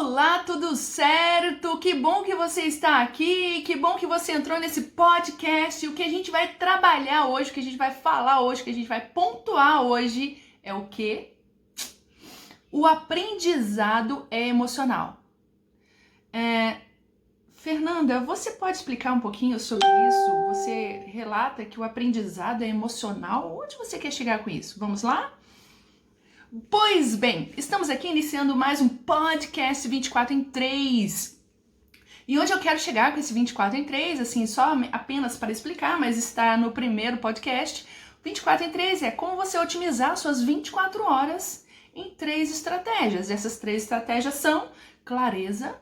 Olá, tudo certo? Que bom que você está aqui, que bom que você entrou nesse podcast. O que a gente vai trabalhar hoje, o que a gente vai falar hoje, o que a gente vai pontuar hoje é o quê? O aprendizado é emocional. Fernanda, você pode explicar um pouquinho sobre isso? Você relata que o aprendizado é emocional. Onde você quer chegar com isso? Vamos lá? Pois bem, estamos aqui iniciando mais um podcast 24 em 3. E hoje eu quero chegar com esse 24 em 3, assim, só apenas para explicar, mas está no primeiro podcast. 24 em 3 é como você otimizar suas 24 horas em 3 estratégias. Essas 3 estratégias são clareza,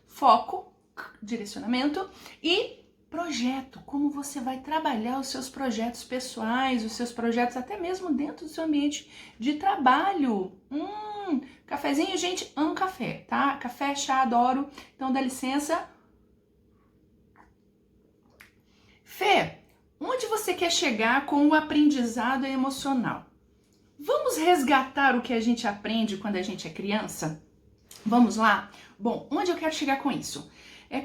foco, direcionamento e projeto, como você vai trabalhar os seus projetos pessoais, os seus projetos até mesmo dentro do seu ambiente de trabalho. Cafezinho, gente, amo café, tá? Café, chá, adoro. Então dá licença. Fê, onde você quer chegar com o aprendizado emocional? Vamos resgatar o que a gente aprende quando a gente é criança? Vamos lá? Bom, onde eu quero chegar com isso?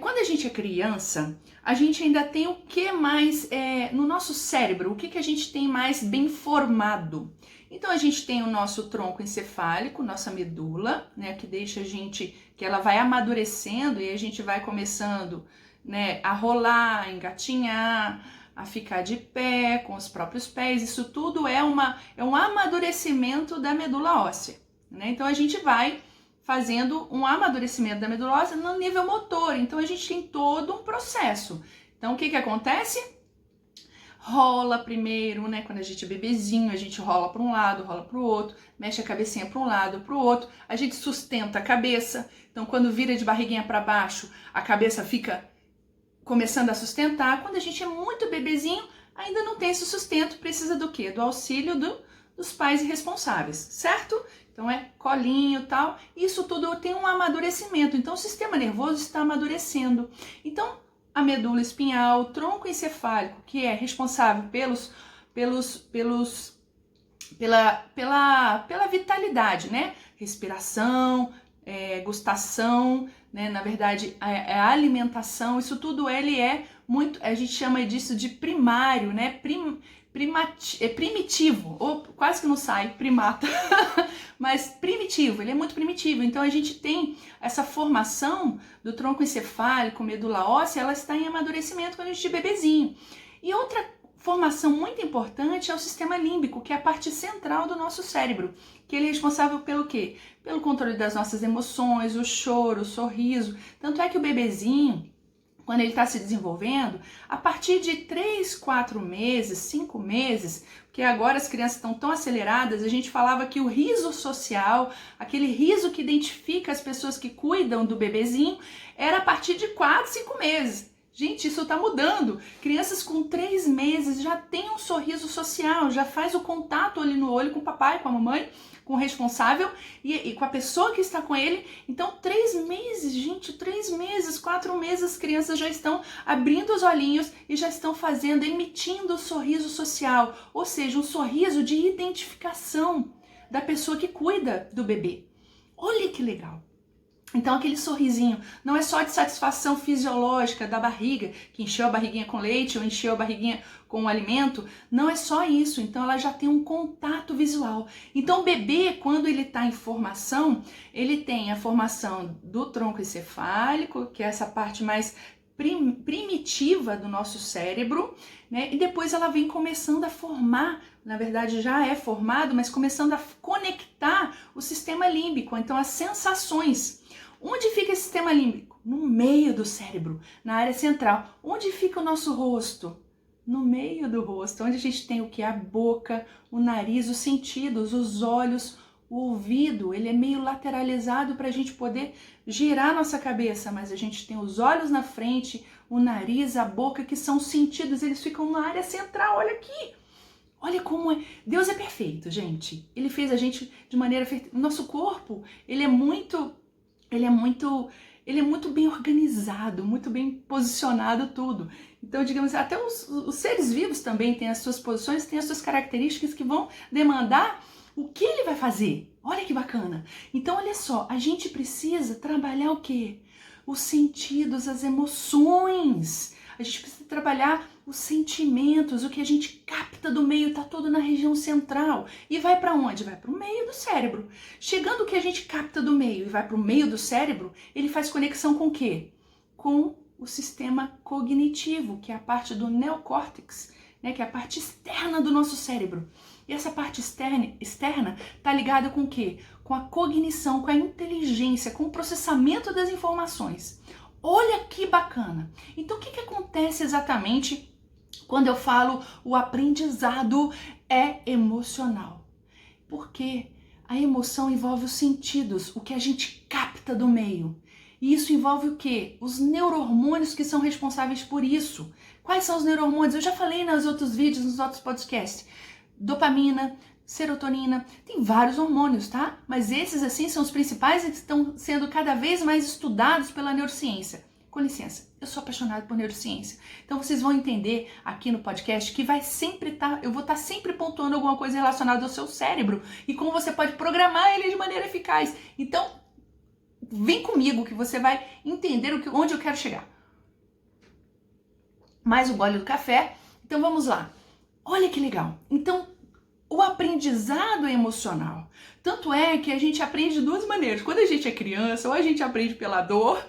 Quando a gente é criança, a gente ainda tem o que mais no nosso cérebro, o que a gente tem mais bem formado. Então a gente tem o nosso tronco encefálico, nossa medula, né, que deixa a gente, que ela vai amadurecendo e a gente vai começando, né, a rolar, a engatinhar, a ficar de pé com os próprios pés. Isso tudo é um amadurecimento da medula óssea, né? Então a gente vai fazendo um amadurecimento da medula óssea no nível motor. Então a gente tem todo um processo. Então o que acontece? Rola primeiro, né? Quando a gente é bebezinho, a gente rola para um lado, rola para o outro, mexe a cabecinha para um lado, para o outro. A gente sustenta a cabeça. Então quando vira de barriguinha para baixo, a cabeça fica começando a sustentar. Quando a gente é muito bebezinho, ainda não tem esse sustento, precisa do quê? Do auxílio dos pais irresponsáveis, certo? Então é colinho e tal, isso tudo tem um amadurecimento, então o sistema nervoso está amadurecendo. Então a medula espinhal, o tronco encefálico, que é responsável pela vitalidade, né? Respiração, gustação, né? Na verdade a alimentação, isso tudo ele é muito, a gente chama disso de primário, né? Primitivo, ou quase que não sai, primata, mas primitivo, ele é muito primitivo. Então a gente tem essa formação do tronco encefálico, medula óssea, ela está em amadurecimento quando a gente é bebezinho. E outra formação muito importante é o sistema límbico, que é a parte central do nosso cérebro, que ele é responsável pelo quê? Pelo controle das nossas emoções, o choro, o sorriso. Tanto é que o bebezinho, quando ele está se desenvolvendo, a partir de 3, 4 meses, 5 meses, porque agora as crianças estão tão aceleradas, a gente falava que o riso social, aquele riso que identifica as pessoas que cuidam do bebezinho, era a partir de 4, 5 meses. Gente, isso está mudando. Crianças com 3 meses já têm um sorriso social, já faz o contato olho no olho com o papai, com a mamãe, com o responsável e com a pessoa que está com ele. Então 3 meses, gente, 3 meses, 4 meses, as crianças já estão abrindo os olhinhos e já estão emitindo o sorriso social, ou seja, um sorriso de identificação da pessoa que cuida do bebê. Olha que legal! Então aquele sorrisinho não é só de satisfação fisiológica da barriga, que encheu a barriguinha com leite ou encheu a barriguinha com o alimento, não é só isso, então ela já tem um contato visual. Então o bebê, quando ele está em formação, ele tem a formação do tronco encefálico, que é essa parte mais primitiva do nosso cérebro, né? E depois ela vem começando a formar, na verdade já é formado, mas começando a conectar o sistema límbico, então as sensações. Onde fica esse sistema límbico? No meio do cérebro, na área central. Onde fica o nosso rosto? No meio do rosto, onde a gente tem o que? A boca, o nariz, os sentidos, os olhos, o ouvido. Ele é meio lateralizado para a gente poder girar nossa cabeça, mas a gente tem os olhos na frente, o nariz, a boca, que são os sentidos, eles ficam na área central. Olha aqui! Olha como é. Deus é perfeito, gente. Ele fez a gente de maneira perfeita. Nosso corpo, ele é muito bem organizado, muito bem posicionado tudo. Então, digamos, até os seres vivos também têm as suas posições, têm as suas características que vão demandar o que ele vai fazer. Olha que bacana. Então, olha só, a gente precisa trabalhar o quê? Os sentidos, as emoções. A gente precisa trabalhar os sentimentos, o que a gente capta do meio, tá todo na região central. E vai para onde? Vai para o meio do cérebro. Chegando o que a gente capta do meio e vai para o meio do cérebro, ele faz conexão com o quê? Com o sistema cognitivo, que é a parte do neocórtex, né, que é a parte externa do nosso cérebro. E essa parte externa está ligada com o quê? Com a cognição, com a inteligência, com o processamento das informações. Olha que bacana! Então, o que acontece exatamente quando eu falo o aprendizado é emocional? Porque a emoção envolve os sentidos, o que a gente capta do meio. E isso envolve o quê? Os neurohormônios que são responsáveis por isso. Quais são os neurohormônios? Eu já falei nos outros vídeos, nos outros podcasts. Dopamina, serotonina, tem vários hormônios, tá? Mas esses, assim, são os principais e estão sendo cada vez mais estudados pela neurociência. Com licença, eu sou apaixonada por neurociência. Então vocês vão entender aqui no podcast que vai sempre eu vou estar sempre pontuando alguma coisa relacionada ao seu cérebro e como você pode programar ele de maneira eficaz. Então, vem comigo que você vai entender onde eu quero chegar. Mais um gole do café. Então vamos lá. Olha que legal. Então, o aprendizado é emocional. Tanto é que a gente aprende de duas maneiras. Quando a gente é criança, ou a gente aprende pela dor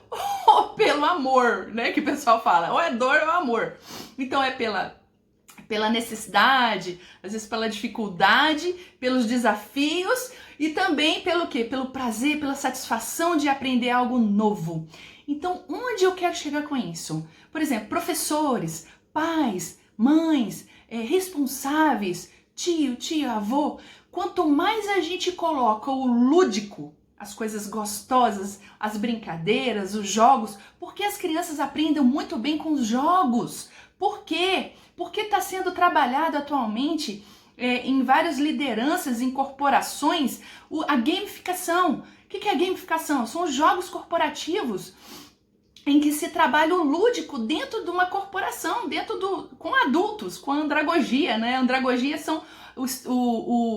ou pelo amor, né? Que o pessoal fala, ou é dor ou amor. Então é pela necessidade, às vezes pela dificuldade, pelos desafios e também pelo quê? Pelo prazer, pela satisfação de aprender algo novo. Então, onde eu quero chegar com isso? Por exemplo, professores, pais, mães, responsáveis, tio, avô, quanto mais a gente coloca o lúdico, as coisas gostosas, as brincadeiras, os jogos, porque as crianças aprendem muito bem com os jogos. Por quê? Porque está sendo trabalhado atualmente em várias lideranças, em corporações, a gamificação. O que é a gamificação? São os jogos corporativos em que se trabalha o lúdico dentro de uma corporação, com adultos, com a andragogia, né? A andragogia são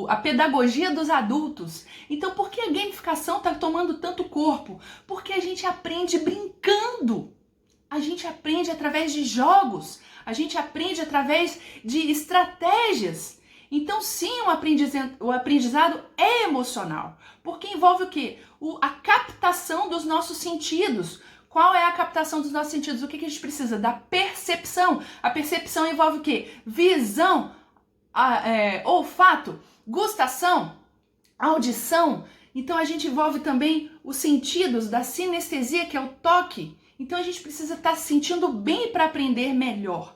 a pedagogia dos adultos. Então, por que a gamificação está tomando tanto corpo? Porque a gente aprende brincando. A gente aprende através de jogos. A gente aprende através de estratégias. Então, sim, o aprendizado é emocional. Porque envolve o quê? A captação dos nossos sentidos. Qual é a captação dos nossos sentidos? O que a gente precisa? Da percepção. A percepção envolve o quê? Visão, olfato, gustação, audição. Então a gente envolve também os sentidos da sinestesia, que é o toque. Então a gente precisa estar se sentindo bem para aprender melhor.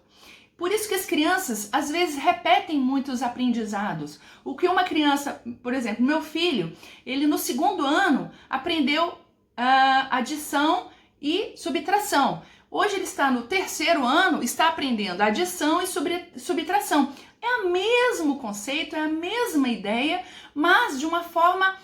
Por isso que as crianças, às vezes, repetem muitos aprendizados. O que uma criança, por exemplo, meu filho, ele no 2º ano aprendeu adição e subtração. Hoje ele está no 3º ano, está aprendendo adição e subtração. É o mesmo conceito, é a mesma ideia, mas de uma forma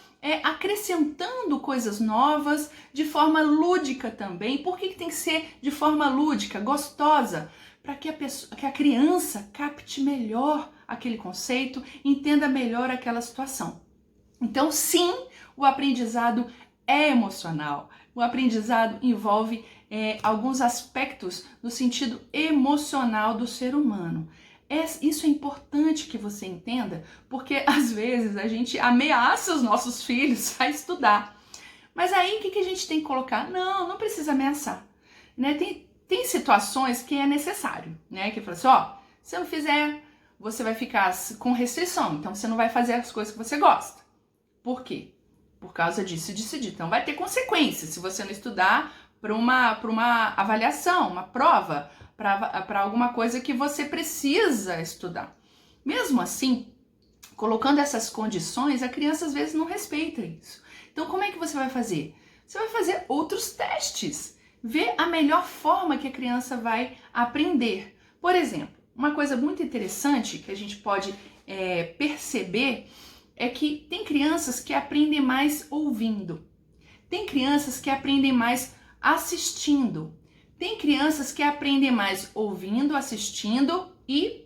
acrescentando coisas novas, de forma lúdica também. Por que tem que ser de forma lúdica, gostosa? Para que a criança capte melhor aquele conceito, entenda melhor aquela situação. Então, sim, o aprendizado é emocional. O aprendizado envolve alguns aspectos no sentido emocional do ser humano. Isso é importante que você entenda, porque às vezes a gente ameaça os nossos filhos a estudar. Mas aí o que a gente tem que colocar? Não precisa ameaçar. Né? Tem situações que é necessário, né? Que fala assim, se não fizer, você vai ficar com restrição. Então você não vai fazer as coisas que você gosta. Por quê? Por causa disso. Então vai ter consequências se você não estudar para uma avaliação, uma prova, para alguma coisa que você precisa estudar. Mesmo assim, colocando essas condições, a criança às vezes não respeita isso. Então como é que você vai fazer? Você vai fazer outros testes. Ver a melhor forma que a criança vai aprender. Por exemplo, uma coisa muito interessante que a gente pode perceber é que tem crianças que aprendem mais ouvindo. Tem crianças que aprendem mais assistindo. Tem crianças que aprendem mais ouvindo, assistindo e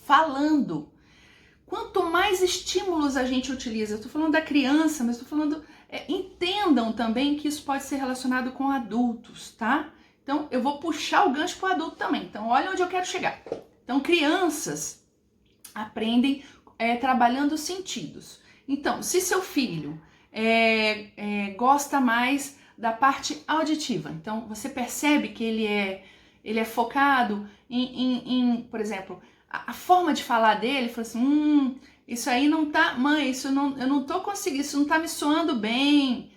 falando. quanto mais estímulos a gente utiliza, eu estou falando da criança, mas estou falando, entendam também que isso pode ser relacionado com adultos, tá? Então, eu vou puxar o gancho para o adulto também. Então, olha onde eu quero chegar. Então, crianças aprendem trabalhando os sentidos. Então, se seu filho gosta mais da parte auditiva, então você percebe que ele é focado em, por exemplo, a forma de falar dele, fala assim, isso aí não tá, mãe, eu não tô conseguindo, isso não tá me soando bem.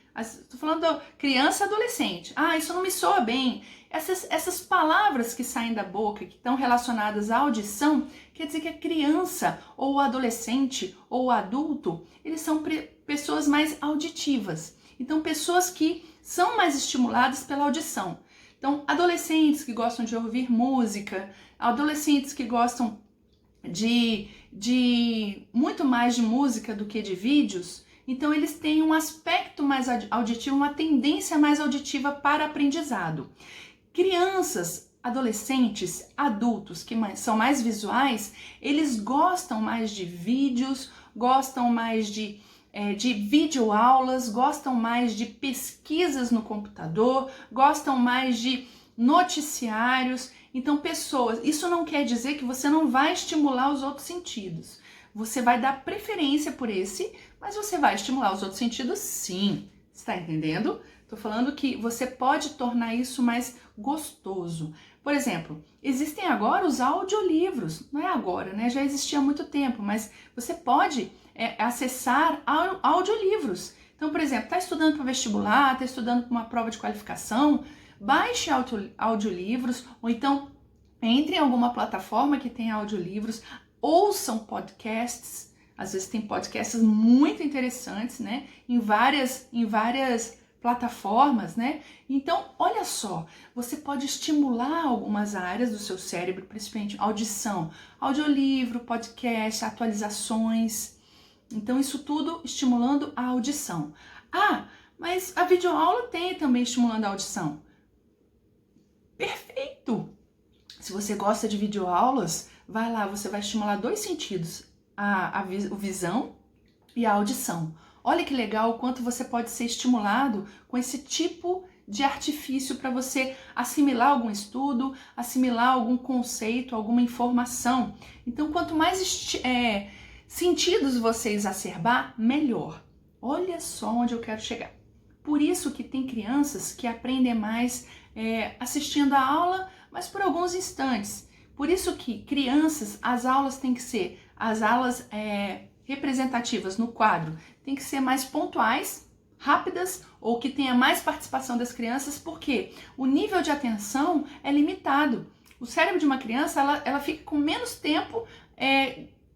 Tô falando criança, adolescente. Isso não me soa bem. Essas palavras que saem da boca, que estão relacionadas à audição, quer dizer que a criança, ou o adolescente, ou o adulto, eles são pessoas mais auditivas. Então, pessoas que são mais estimuladas pela audição. Então, adolescentes que gostam de ouvir música, adolescentes que gostam de muito mais de música do que de vídeos, então eles têm um aspecto mais auditivo, uma tendência mais auditiva para aprendizado. Crianças, adolescentes, adultos que são mais visuais, eles gostam mais de vídeos, gostam mais de videoaulas, gostam mais de pesquisas no computador, gostam mais de noticiários. Então, isso não quer dizer que você não vai estimular os outros sentidos. Você vai dar preferência por esse, mas você vai estimular os outros sentidos sim. Está entendendo? Estou falando que você pode tornar isso mais gostoso. Por exemplo, existem agora os audiolivros. Não é agora, né? Já existia há muito tempo, mas você pode acessar audiolivros. Então, por exemplo, está estudando para vestibular, está estudando para uma prova de qualificação, baixe audiolivros, ou então entre em alguma plataforma que tenha audiolivros, ouçam podcasts. Às vezes tem podcasts muito interessantes, né? Em várias plataformas, né? Então, olha só, você pode estimular algumas áreas do seu cérebro, principalmente audição, audiolivro, podcast, atualizações. Então, isso tudo estimulando a audição. Mas a videoaula tem também estimulando a audição. Perfeito! Se você gosta de videoaulas, vai lá, você vai estimular 2 sentidos, a visão e a audição. Olha que legal o quanto você pode ser estimulado com esse tipo de artifício para você assimilar algum estudo, assimilar algum conceito, alguma informação. Então, quanto mais sentidos você exacerbar, melhor. Olha só onde eu quero chegar. Por isso que tem crianças que aprendem mais assistindo a aula, mas por alguns instantes. Por isso que crianças, as aulas têm que ser, as aulas representativas no quadro, tem que ser mais pontuais, rápidas, ou que tenha mais participação das crianças, porque o nível de atenção é limitado. O cérebro de uma criança, ela fica com menos tempo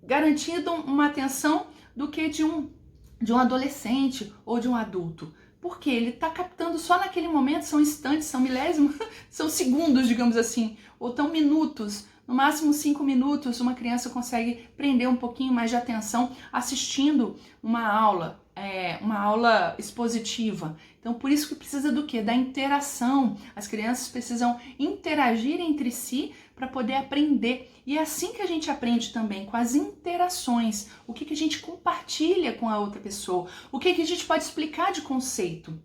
garantindo uma atenção do que de um adolescente ou de um adulto. Porque ele está captando só naquele momento, são instantes, são milésimos, são segundos, digamos assim, ou tão minutos. No máximo 5 minutos, uma criança consegue prender um pouquinho mais de atenção assistindo uma aula expositiva. Então, por isso que precisa do quê? Da interação. As crianças precisam interagir entre si para poder aprender. E é assim que a gente aprende também, com as interações. O que a gente compartilha com a outra pessoa. O que a gente pode explicar de conceito.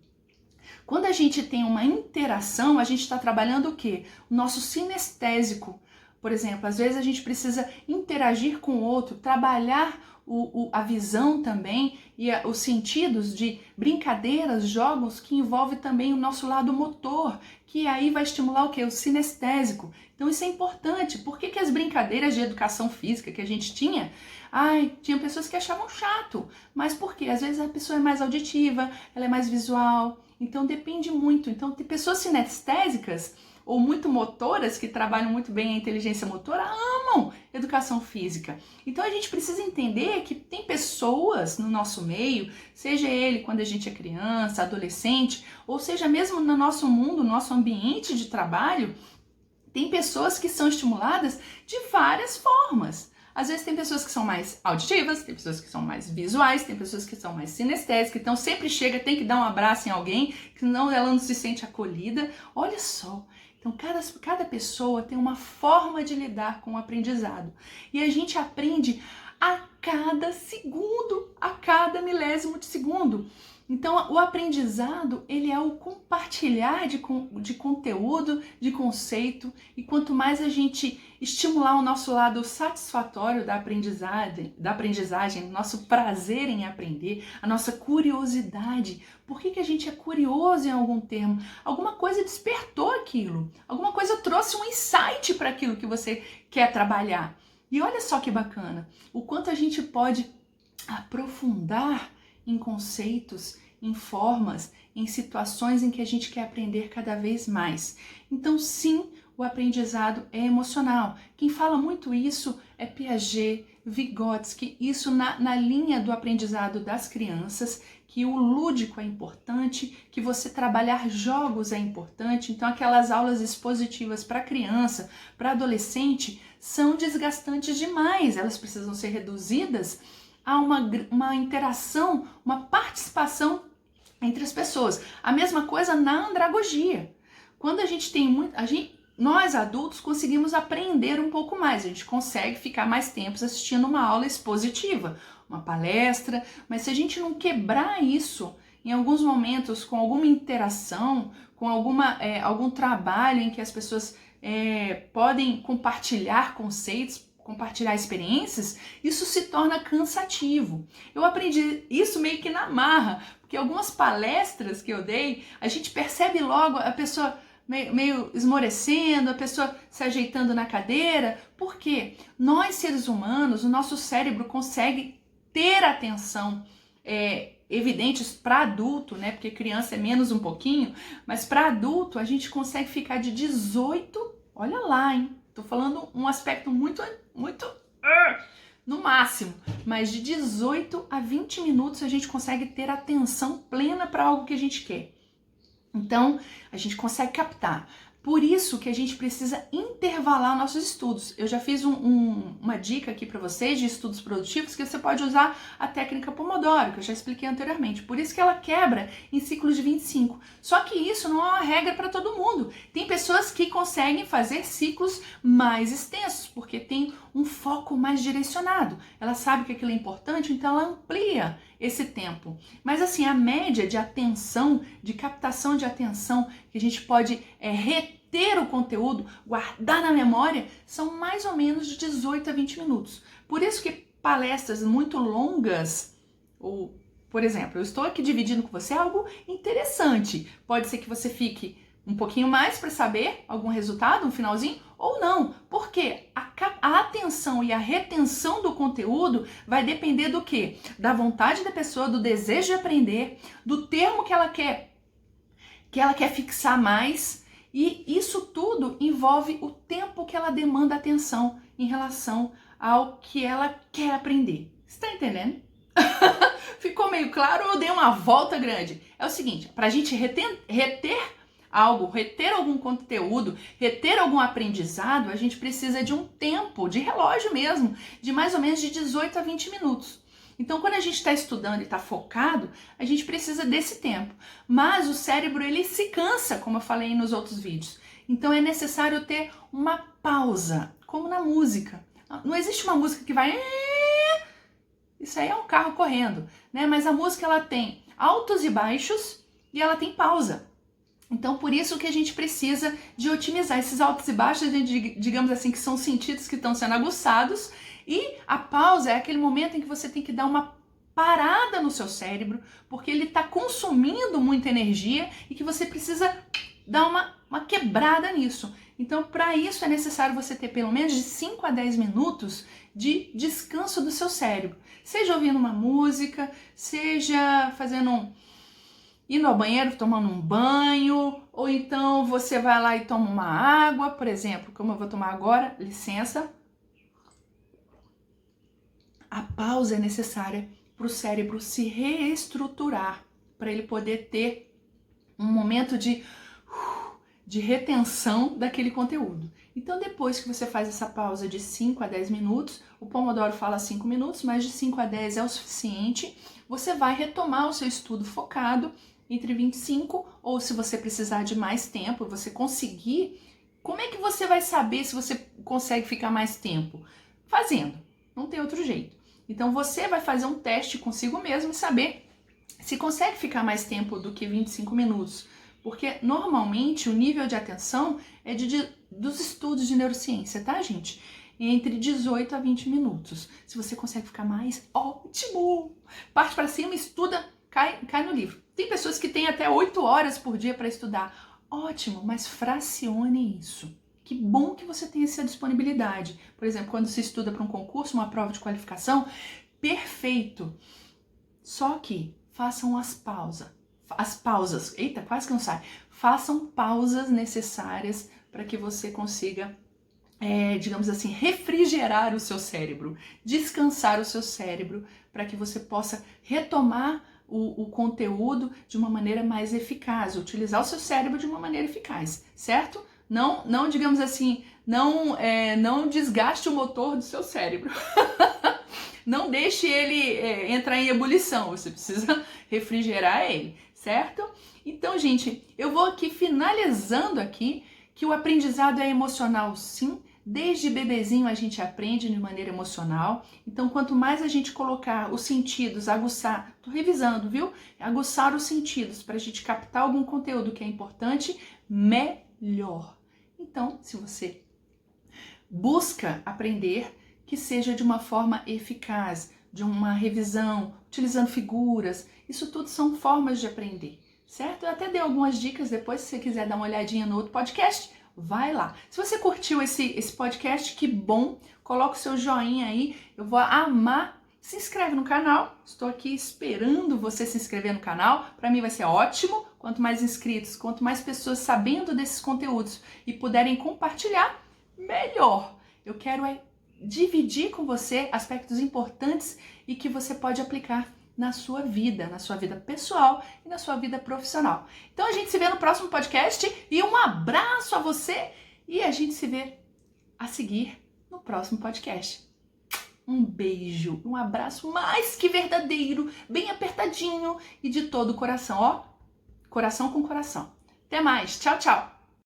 Quando a gente tem uma interação, a gente está trabalhando o quê? O nosso sinestésico. Por exemplo, às vezes a gente precisa interagir com o outro, trabalhar a visão também e os sentidos de brincadeiras, jogos que envolvem também o nosso lado motor, que aí vai estimular o quê? O sinestésico. Então isso é importante. Por que as brincadeiras de educação física que a gente tinha, tinha pessoas que achavam chato, mas por quê? Às vezes a pessoa é mais auditiva, ela é mais visual, então depende muito. Então tem pessoas sinestésicas ou muito motoras, que trabalham muito bem a inteligência motora, amam educação física. Então a gente precisa entender que tem pessoas no nosso meio, seja ele quando a gente é criança, adolescente, ou seja mesmo no nosso mundo, nosso ambiente de trabalho, tem pessoas que são estimuladas de várias formas. Às vezes tem pessoas que são mais auditivas, tem pessoas que são mais visuais, tem pessoas que são mais sinestésicas, então sempre tem que dar um abraço em alguém, senão ela não se sente acolhida. Olha só. Então, cada pessoa tem uma forma de lidar com o aprendizado. E a gente aprende a cada segundo, a cada milésimo de segundo. Então, o aprendizado, ele é o compartilhar de conteúdo, de conceito, e quanto mais a gente estimular o nosso lado satisfatório da aprendizagem, nosso prazer em aprender, a nossa curiosidade. Por que a gente é curioso em algum termo? Alguma coisa despertou aquilo, alguma coisa trouxe um insight para aquilo que você quer trabalhar. E olha só que bacana, o quanto a gente pode aprofundar em conceitos, em formas, em situações em que a gente quer aprender cada vez mais. Então, sim, o aprendizado é emocional. Quem fala muito isso é Piaget, Vygotsky, isso na linha do aprendizado das crianças, que o lúdico é importante, que você trabalhar jogos é importante. Então, aquelas aulas expositivas para criança, para adolescente, são desgastantes demais. Elas precisam ser reduzidas a uma interação, uma participação entre as pessoas. A mesma coisa na andragogia. Quando a gente tem nós adultos conseguimos aprender um pouco mais, a gente consegue ficar mais tempo assistindo uma aula expositiva, uma palestra, mas se a gente não quebrar isso em alguns momentos com alguma interação, com algum trabalho em que as pessoas podem compartilhar conceitos, compartilhar experiências, isso se torna cansativo. Eu aprendi isso meio que na marra, porque algumas palestras que eu dei, a gente percebe logo a pessoa meio esmorecendo, a pessoa se ajeitando na cadeira, porque nós seres humanos, o nosso cérebro consegue ter atenção evidentes para adulto, né? Porque criança é menos um pouquinho, mas para adulto a gente consegue ficar de 18, olha lá, hein? Tô falando um aspecto muito no máximo, mas de 18 a 20 minutos a gente consegue ter atenção plena para algo que a gente quer. Então, a gente consegue captar. Por isso que a gente precisa intervalar nossos estudos. Eu já fiz uma dica aqui para vocês de estudos produtivos que você pode usar a técnica Pomodoro, que eu já expliquei anteriormente. Por isso que ela quebra em ciclos de 25. Só que isso não é uma regra para todo mundo. Tem pessoas que conseguem fazer ciclos mais extensos, porque tem um foco mais direcionado. Ela sabe que aquilo é importante, então ela amplia esse tempo. Mas assim, a média de atenção, de captação de atenção, que a gente pode reter o conteúdo, guardar na memória, são mais ou menos de 18 a 20 minutos. Por isso que palestras muito longas, ou, por exemplo, eu estou aqui dividindo com você algo interessante. Pode ser que você fique um pouquinho mais para saber algum resultado, um finalzinho, ou não. Porque a atenção e a retenção do conteúdo vai depender do quê? Da vontade da pessoa, do desejo de aprender, do termo que ela quer fixar mais, e isso tudo envolve o tempo que ela demanda atenção em relação ao que ela quer aprender. Você tá entendendo? Ficou meio claro ou eu dei uma volta grande? É o seguinte, para a gente reter algo, reter algum conteúdo, reter algum aprendizado, a gente precisa de um tempo, de relógio mesmo, de mais ou menos de 18 a 20 minutos. Então, quando a gente está estudando e está focado, a gente precisa desse tempo. Mas o cérebro, ele se cansa, como eu falei nos outros vídeos. Então, é necessário ter uma pausa, como na música. Não existe uma música que vai... Isso aí é um carro correndo, né? Mas a música, ela tem altos e baixos e ela tem pausa. Então, por isso que a gente precisa de otimizar esses altos e baixos, digamos assim, que são sentidos que estão sendo aguçados, e a pausa é aquele momento em que você tem que dar uma parada no seu cérebro, porque ele está consumindo muita energia e que você precisa dar uma quebrada nisso. Então, para isso é necessário você ter pelo menos de 5 a 10 minutos de descanso do seu cérebro. Seja ouvindo uma música, seja indo ao banheiro, tomando um banho, ou então você vai lá e toma uma água, por exemplo, como eu vou tomar agora, licença. A pausa é necessária para o cérebro se reestruturar, para ele poder ter um momento de retenção daquele conteúdo. Então, depois que você faz essa pausa de 5 a 10 minutos, o Pomodoro fala 5 minutos, mas de 5 a 10 é o suficiente, você vai retomar o seu estudo focado entre 25, ou se você precisar de mais tempo, você conseguir. Como é que você vai saber se você consegue ficar mais tempo? Fazendo, não tem outro jeito. Então você vai fazer um teste consigo mesmo e saber se consegue ficar mais tempo do que 25 minutos. Porque normalmente o nível de atenção é dos estudos de neurociência, tá, gente? Entre 18 a 20 minutos. Se você consegue ficar mais, ótimo! Parte para cima, estuda, cai no livro. Tem pessoas que têm até 8 horas por dia para estudar. Ótimo, mas fracione isso. Que bom que você tem essa disponibilidade. Por exemplo, quando se estuda para um concurso, uma prova de qualificação, perfeito. Só que façam as pausas. Eita, quase que não sai. Façam pausas necessárias para que você consiga, digamos assim, refrigerar o seu cérebro, descansar o seu cérebro, para que você possa retomar o conteúdo de uma maneira mais eficaz, utilizar o seu cérebro de uma maneira eficaz, certo? Não digamos assim, não desgaste o motor do seu cérebro. Não deixe ele entrar em ebulição, você precisa refrigerar ele, certo? Então, gente, eu vou aqui finalizando aqui que o aprendizado é emocional, sim. Desde bebezinho a gente aprende de maneira emocional. Então, quanto mais a gente colocar os sentidos, aguçar, tô revisando, viu? Aguçar os sentidos para a gente captar algum conteúdo que é importante, melhor. Então, se você busca aprender, que seja de uma forma eficaz, de uma revisão, utilizando figuras, isso tudo são formas de aprender, certo? Eu até dei algumas dicas depois, se você quiser dar uma olhadinha no outro podcast, vai lá. Se você curtiu esse podcast, que bom, coloca o seu joinha aí, eu vou amar. Se inscreve no canal, estou aqui esperando você se inscrever no canal, para mim vai ser ótimo, quanto mais inscritos, quanto mais pessoas sabendo desses conteúdos e puderem compartilhar, melhor. Eu quero dividir com você aspectos importantes e que você pode aplicar na sua vida pessoal e na sua vida profissional. Então a gente se vê no próximo podcast e um abraço a você e a gente se vê a seguir no próximo podcast. Um beijo, um abraço mais que verdadeiro, bem apertadinho e de todo o coração, ó, coração com coração. Até mais, tchau, tchau!